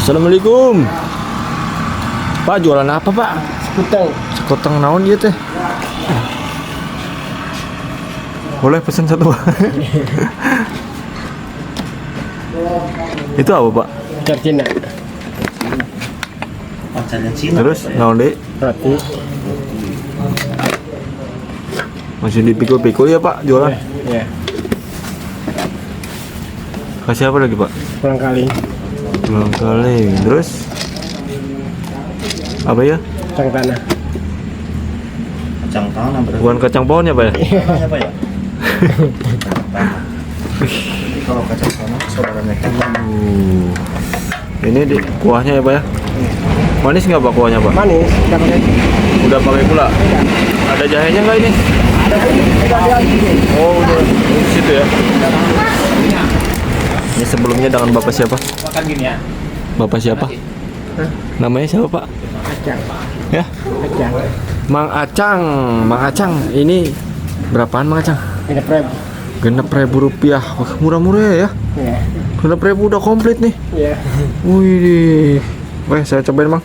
Assalamualaikum. Pak, jualan apa, Pak? Sekuteng. Sekoteng naon ieu teh? Boleh pesan satu, Pak? Itu apa, Pak? Acar Cina. Terus naon deh? Roti. Masih dipikul-pikul ya, Pak, jualan? Ya. Kasih apa lagi, Pak? Pulang kali. Ulang kali. Terus apa ya? Kacang tanah. Kacang tanah berarti. Bukan kacang pohonnya, Pak ya? Apa ya? Kacang tanah. Jadi kalau kacang tanah saudaranya kan Ini di kuahnya ya, Pak ya? Manis nggak, Pak, kuahnya, Pak? Manis. Kita pakai. Udah pakai gula? Ada jahenya nggak ini? Oh, udah di situ ya. Ini sebelumnya dengan Bapak siapa? makan gini ya. Bapak siapa? Namanya siapa, Pak? Acang. Ya? Acang. Mang Acang. Mang Acang, ini berapaan, Mang Acang? Ini prep. Rp6.000. Wah, murah-murah ya. Ya. Rp6.000 udah komplit nih. Ya. Wih. Weh, saya cobain, Mang.